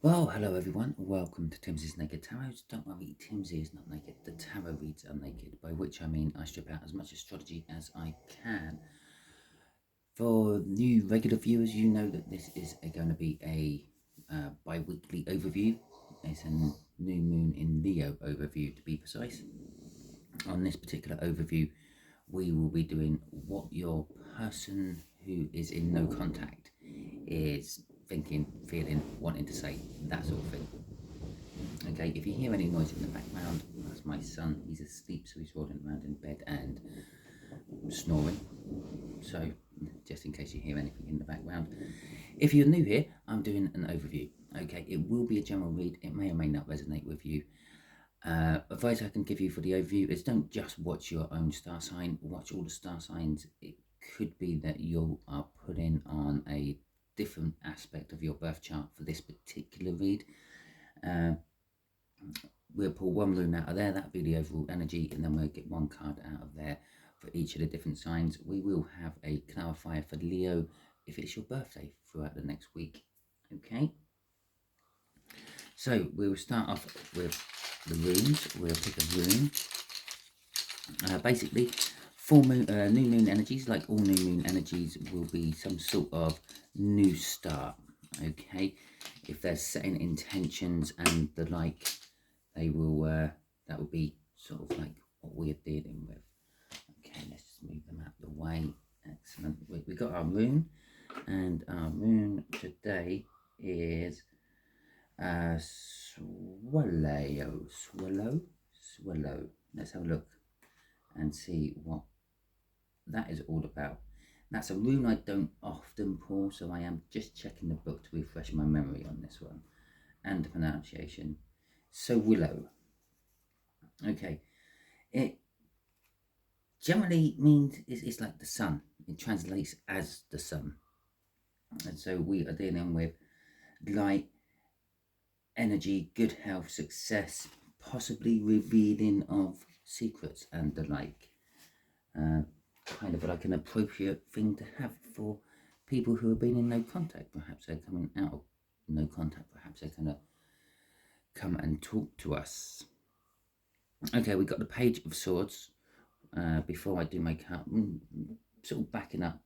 Well, hello everyone. Welcome to Timsy's Naked Tarot. Don't worry, Timsy is not naked. The tarot reads are naked, by which I mean I strip out as much astrology as I can. For new regular viewers, you know that this is going to be a bi-weekly overview. It's a new moon in Leo overview, to be precise. On this particular overview, we will be doing what your person who is in no contact is thinking, feeling, wanting to say, that sort of thing. Okay, if you hear any noise in the background, that's my son. He's asleep, so he's rolling around in bed and snoring. So, just in case you hear anything in the background. If you're new here, I'm doing an overview. Okay, it will be a general read. It may or may not resonate with you. Advice I can give you for the overview is don't just watch your own star sign, watch all the star signs. It could be that you are putting on a different aspect of your birth chart for this particular read. We'll pull one rune out of there, that'll be the overall energy, and then we'll get one card out of there for each of the different signs. We will have a clarifier for Leo if it's your birthday throughout the next week. Okay, so we will start off with the runes. We'll pick a rune. Basically, new moon energies, like all new moon energies, will be some sort of new start. Okay, if they're setting intentions and the like, they will that will be sort of like what we're dealing with. Okay, let's just move them out of the way. Excellent. We got our rune, and our rune today is swallow. Let's have a look and see what that is all about. That's a rune I don't often pull, so I am just checking the book to refresh my memory on this one and the pronunciation. So willow. Okay, it generally means it's like the sun. It translates as the sun, and so we are dealing with light, energy, good health, success, possibly revealing of secrets and the like. Kind of like an appropriate thing to have for people who have been in no contact. Perhaps they're coming out of no contact. Perhaps they're going to come and talk to us. Okay, we got the Page of Swords. Before I do my cut, sort of backing up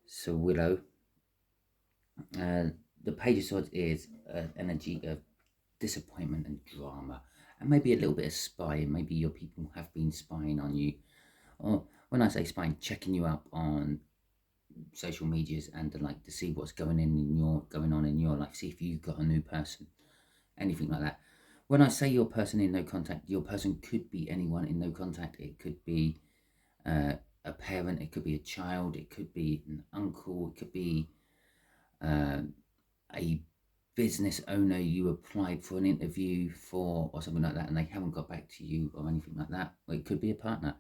Sir Willow. The Page of Swords is an energy of disappointment and drama, and maybe a little bit of spying. Maybe your people have been spying on you, or when I say spying, checking you up on social medias and the like to see what's going on in your life. See if you've got a new person, anything like that. When I say your person in no contact, your person could be anyone in no contact. It could be a parent, it could be a child, it could be an uncle, it could be a business owner you applied for an interview for or something like that and they haven't got back to you or anything like that. Or it could be a partner.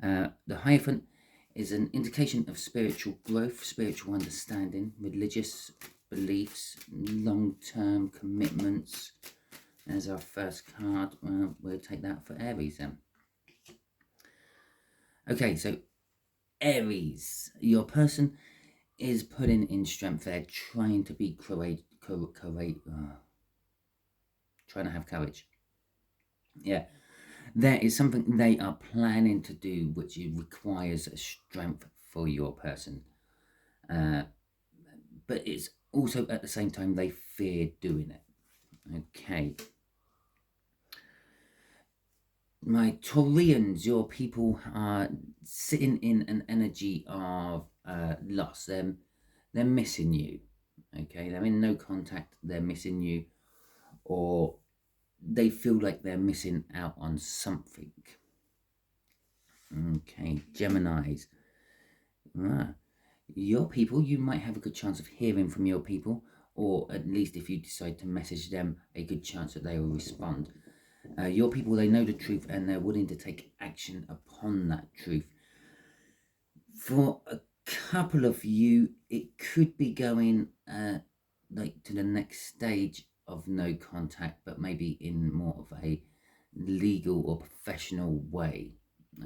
The Hierophant is an indication of spiritual growth, spiritual understanding, religious beliefs, long-term commitments. There's our first card. We'll take that for Aries then. Okay, so Aries, your person is putting in strength. They're trying to be trying to have courage. Yeah, there is something they are planning to do which requires strength for your person. But it's also at the same time they fear doing it. Okay. My Taurians, your people are sitting in an energy of loss. They're missing you. Okay, they're in no contact. They're missing you, or they feel like they're missing out on something. Okay, Geminis. Your people, you might have a good chance of hearing from your people, or at least if you decide to message them, a good chance that they will respond. Your people, they know the truth and they're willing to take action upon that truth. For a couple of you, it could be going like to the next stage of no contact, but maybe in more of a legal or professional way.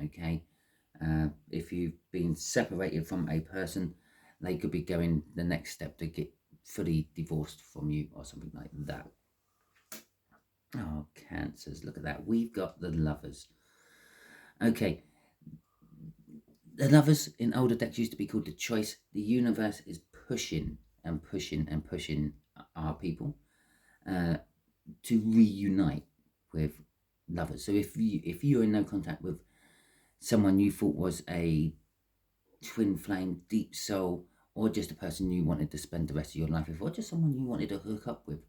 Okay, if you've been separated from a person, they could be going the next step to get fully divorced from you or something like that. Oh, Cancers, look at that. We've got the Lovers. Okay, the Lovers in older decks used to be called the Choice. The universe is pushing and pushing and pushing our people to reunite with lovers. So if you're in no contact with someone you thought was a twin flame, deep soul, or just a person you wanted to spend the rest of your life with, or just someone you wanted to hook up with,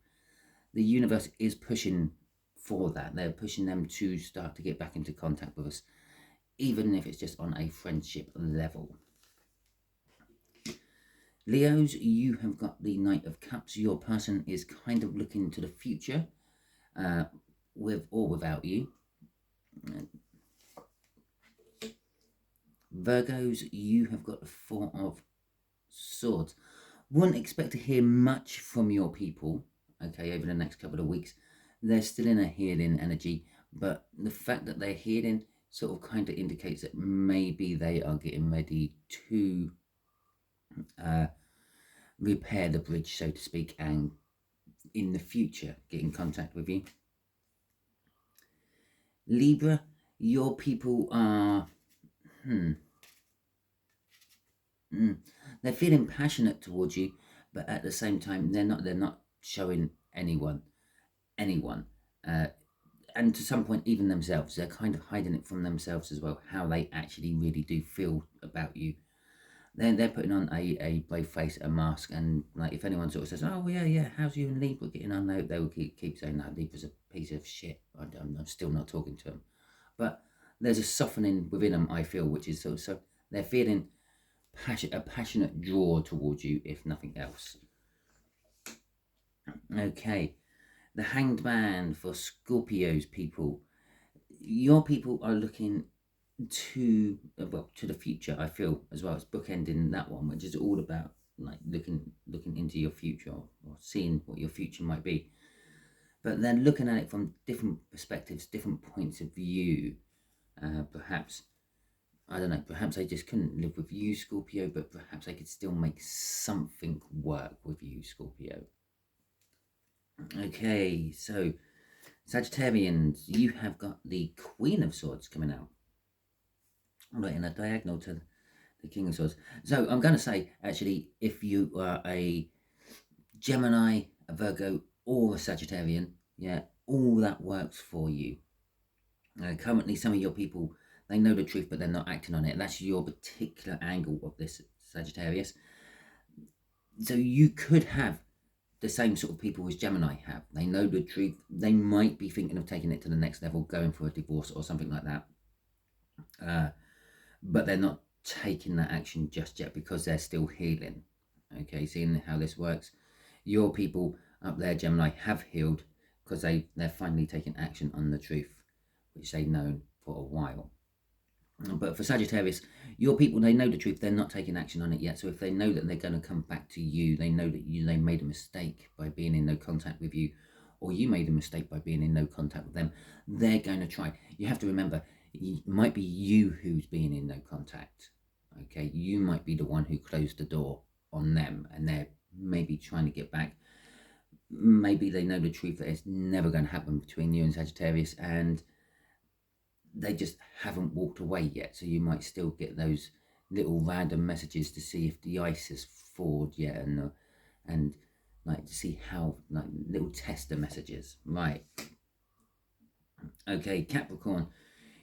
the universe is pushing for that. They're pushing them to start to get back into contact with us, even if it's just on a friendship level. Leos, you have got the Knight of Cups. Your person is kind of looking to the future, with or without you. Virgos, you have got the Four of Swords. Wouldn't expect to hear much from your people, okay, over the next couple of weeks. They're still in a healing energy, but the fact that they're healing sort of kind of indicates that maybe they are getting ready to repair the bridge, so to speak, and in the future get in contact with you. Libra, your people are they're feeling passionate towards you, but at the same time they're not showing anyone, and to some point even themselves. They're kind of hiding it from themselves as well, how they actually really do feel about you. They're putting on a brave face, a mask, and like if anyone sort of says, oh yeah, how's you and Libra getting on, they will keep saying, no, Libra's a piece of shit, I'm still not talking to him. But there's a softening within them, I feel, which is so they're feeling a passionate draw towards you, if nothing else. Okay, the Hanged Man for Scorpios people. Your people are looking to the future, I feel, as well. It's bookending that one, which is all about like looking into your future, or seeing what your future might be. But then looking at it from different perspectives, different points of view. Perhaps, I don't know, perhaps I just couldn't live with you, Scorpio, but perhaps I could still make something work with you, Scorpio. Okay, so Sagittarians, you have got the Queen of Swords coming out. Right in a diagonal to the King of Swords. So I'm going to say, actually, if you are a Gemini, a Virgo, or a Sagittarian, yeah, all that works for you. Currently, some of your people, they know the truth, but they're not acting on it. That's your particular angle of this, Sagittarius. So you could have the same sort of people as Gemini have. They know the truth. They might be thinking of taking it to the next level, going for a divorce or something like that. But they're not taking that action just yet because they're still healing. Okay, seeing how this works. Your people up there, Gemini, have healed because they're finally taking action on the truth, which they've known for a while. But for Sagittarius, your people, they know the truth. They're not taking action on it yet. So if they know that they're going to come back to you, they know that they made a mistake by being in no contact with you, or you made a mistake by being in no contact with them, they're going to try. You have to remember, it might be you who's being in no contact. Okay, you might be the one who closed the door on them, and they're maybe trying to get back. Maybe they know the truth that it's never going to happen between you and Sagittarius, and they just haven't walked away yet. So you might still get those little random messages to see if the ice has thawed yet, and like to see how, like little tester messages. Right. Okay, Capricorn,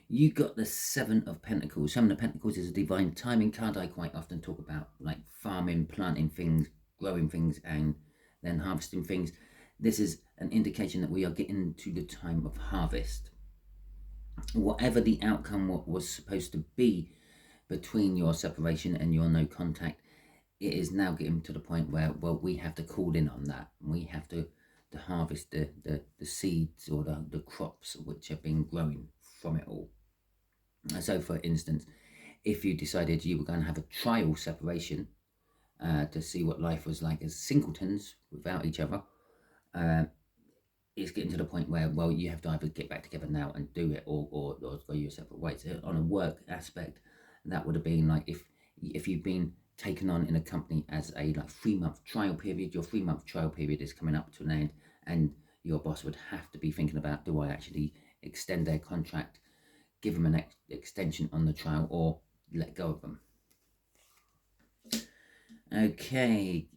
you got the Seven of Pentacles. Seven of Pentacles is a divine timing card. I quite often talk about like farming, planting things, growing things, and then harvesting things. This is an indication that we are getting to the time of harvest. Whatever the outcome was supposed to be between your separation and your no contact, it is now getting to the point where, well, we have to call in on that. We have to harvest the seeds or the crops which have been growing from it all. So for instance, if you decided you were going to have a trial separation to see what life was like as singletons without each other, it's getting to the point where, well, you have to either get back together now and do it, or go your separate ways. On a work aspect, that would have been like if you've been taken on in a company as a 3-month trial period. Your 3-month trial period is coming up to an end, and your boss would have to be thinking about, do I actually extend their contract, give them an extension on the trial, or let go of them? Okay,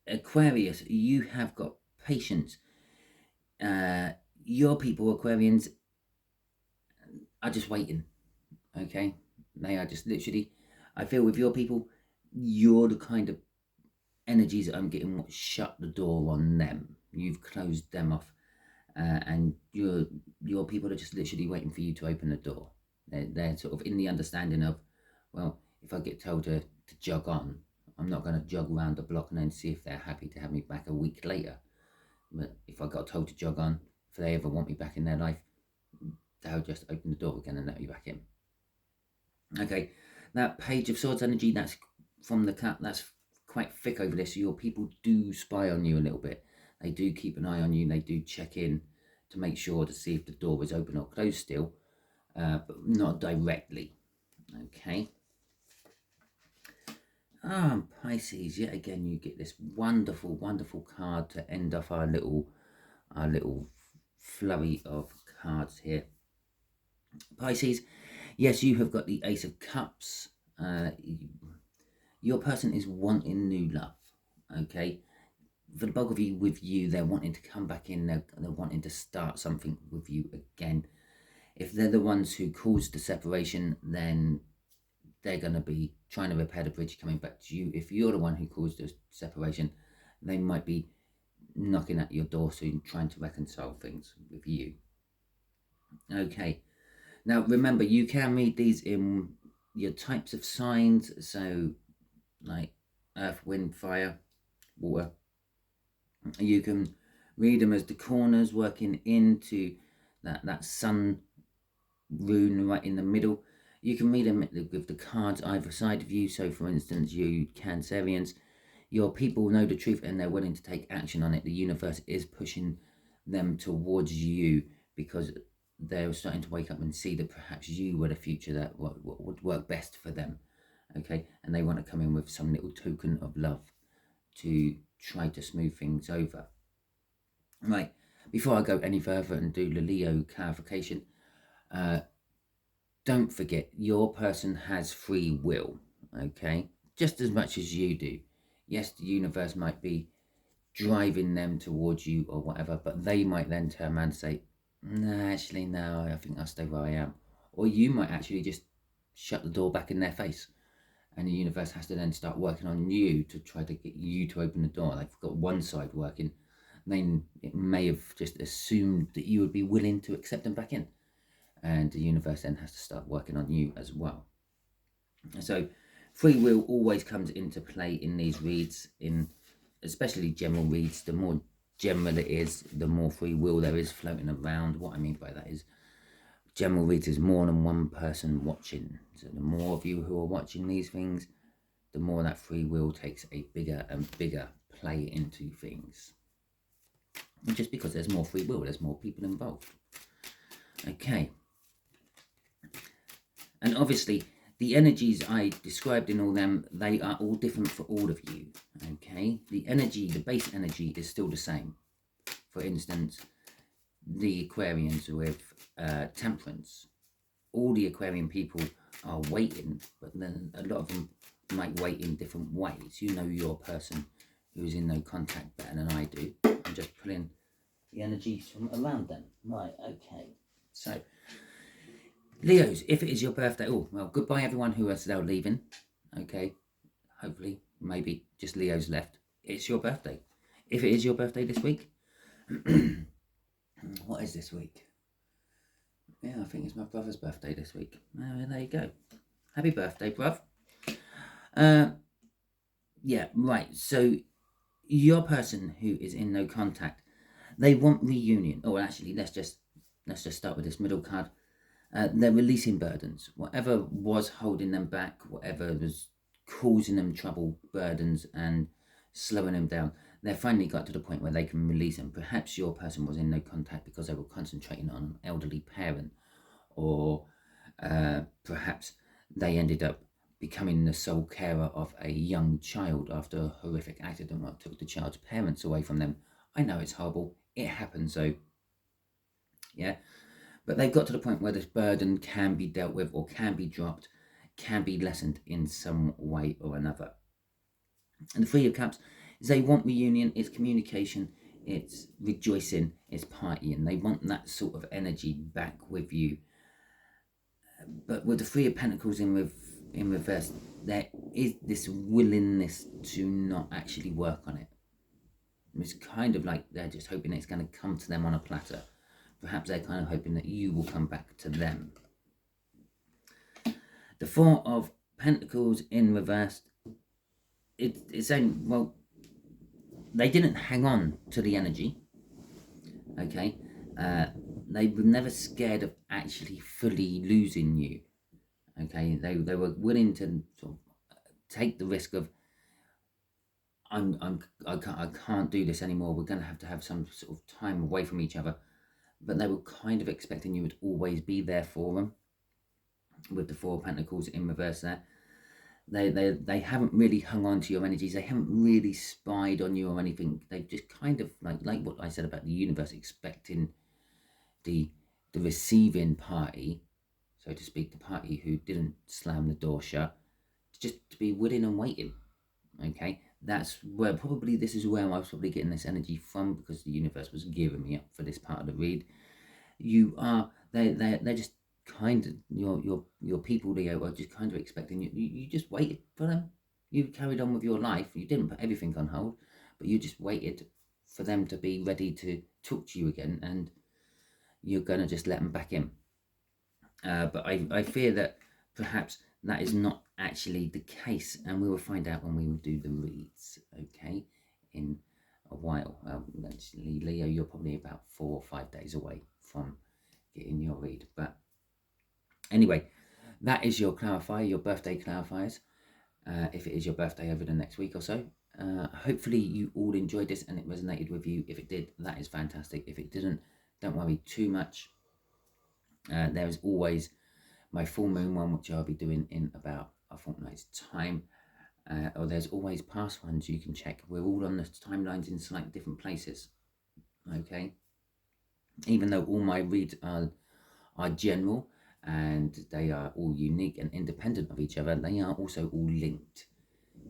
Aquarius, you have got patience. Your people, Aquarians, are just waiting. Okay, they are just literally, I feel with your people, you're the kind of energies that I'm getting what shut the door on them. You've closed them off, and your people are just literally waiting for you to open the door. They're sort of in the understanding of, well, if I get told to jog on, I'm not going to jog around the block and then see if they're happy to have me back a week later. But if I got told to jog on, if they ever want me back in their life, they'll just open the door again and let me back in. Okay, that Page of Swords energy, that's from the cut, that's quite thick over this. So your people do spy on you a little bit. They do keep an eye on you. They do check in to make sure to see if the door is open or closed still, but not directly. Okay. Pisces, yet again you get this wonderful, wonderful card to end off our little flurry of cards here. Pisces, yes, you have got the Ace of Cups. Your person is wanting new love, okay? For the bulk of you, with you, they're wanting to come back in, they're wanting to start something with you again. If they're the ones who caused the separation, then they're going to be trying to repair the bridge coming back to you. If you're the one who caused the separation, they might be knocking at your door soon, trying to reconcile things with you. Okay. Now, remember, you can read these in your types of signs, so like earth, wind, fire, water. You can read them as the corners working into that sun rune right in the middle. You can read them with the cards either side of you. So, for instance, you Cancerians, your people know the truth and they're willing to take action on it. The universe is pushing them towards you because they're starting to wake up and see that perhaps you were the future that would work best for them. Okay, and they want to come in with some little token of love to try to smooth things over. Right, before I go any further and do the Leo clarification, don't forget, your person has free will, okay? Just as much as you do. Yes, the universe might be driving them towards you or whatever, but they might then turn around and say, no, actually, no, I think I'll stay where I am. Or you might actually just shut the door back in their face, and the universe has to then start working on you to try to get you to open the door. They've got one side working, then it may have just assumed that you would be willing to accept them back in. And the universe then has to start working on you as well. So free will always comes into play in these reads, in especially general reads. The more general it is, the more free will there is floating around. What I mean by that is general reads is more than one person watching. So the more of you who are watching these things, the more that free will takes a bigger and bigger play into things. And just because there's more free will, there's more people involved. Okay. And obviously, the energies I described in all them, they are all different for all of you, okay? The energy, the base energy is still the same. For instance, the Aquarians with temperance. All the Aquarian people are waiting, but then a lot of them might wait in different ways. You know your person who is in no contact better than I do. I'm just pulling the energies from around them. Right, okay. So, Leos, if it is your birthday, oh, well, goodbye everyone who is now leaving, okay? Hopefully, maybe just Leo's left. It's your birthday. If it is your birthday this week, what is this week? Yeah, I think it's my brother's birthday this week. There you go. Happy birthday, bruv. Yeah, right, so your person who is in no contact, they want reunion. Oh, actually, let's just start with this middle card. They're releasing burdens. Whatever was holding them back, whatever was causing them trouble, burdens, and slowing them down, they finally got to the point where they can release them. Perhaps your person was in no contact because they were concentrating on an elderly parent, or perhaps they ended up becoming the sole carer of a young child after a horrific accident that took the child's parents away from them. I know it's horrible. It happens, so yeah. But they've got to the point where this burden can be dealt with or can be dropped, can be lessened in some way or another. And the Three of Cups is they want reunion, it's communication, it's rejoicing, it's partying. They want that sort of energy back with you. But with the Three of Pentacles in reverse, there is this willingness to not actually work on it. It's kind of like they're just hoping it's going to come to them on a platter. Perhaps they're kind of hoping that you will come back to them. The Four of Pentacles in reverse, it's saying, well, they didn't hang on to the energy, okay? They were never scared of actually fully losing you, okay? They were willing to sort of take the risk of, I can't do this anymore. We're going to have some sort of time away from each other. But they were kind of expecting you would always be there for them. With the Four of Pentacles in reverse there, they haven't really hung on to your energies. They haven't really spied on you or anything. They've just kind of like what I said about the universe, expecting the receiving party, so to speak, the party who didn't slam the door shut, just to be willing and waiting. Okay, that's where probably this is where I was probably getting this energy from, because the universe was gearing me up for this part of the read. You are they're just kind of your people, Leo, are just kind of expecting you just waited for them. You carried on with your life. You didn't put everything on hold, but you just waited for them to be ready to talk to you again, and you're going to just let them back in. But I fear that perhaps that is not actually the case, and we will find out when we will do the reads, okay, in a while. Actually, Leo, you're probably about 4 or 5 days away from getting your read. But anyway, that is your clarifier, your birthday clarifiers, if it is your birthday over the next week or so. Hopefully you all enjoyed this and it resonated with you. If it did, that is fantastic. If it didn't, don't worry too much. There is always my full moon one, which I'll be doing in about a fortnight's time. Or there's always past ones you can check. We're all on the timelines in slightly different places. Okay. Even though all my reads are general and they are all unique and independent of each other, they are also all linked.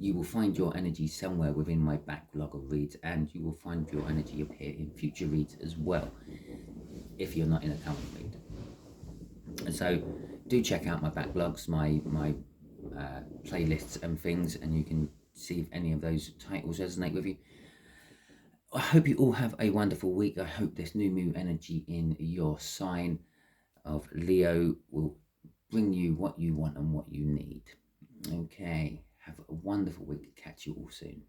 You will find your energy somewhere within my backlog of reads, and you will find your energy appear in future reads as well, if you're not in a current read. And so do check out my backlogs, my playlists and things, and you can see if any of those titles resonate with you. I hope you all have a wonderful week. I hope this new moon energy in your sign of Leo will bring you what you want and what you need. Okay, have a wonderful week. Catch you all soon.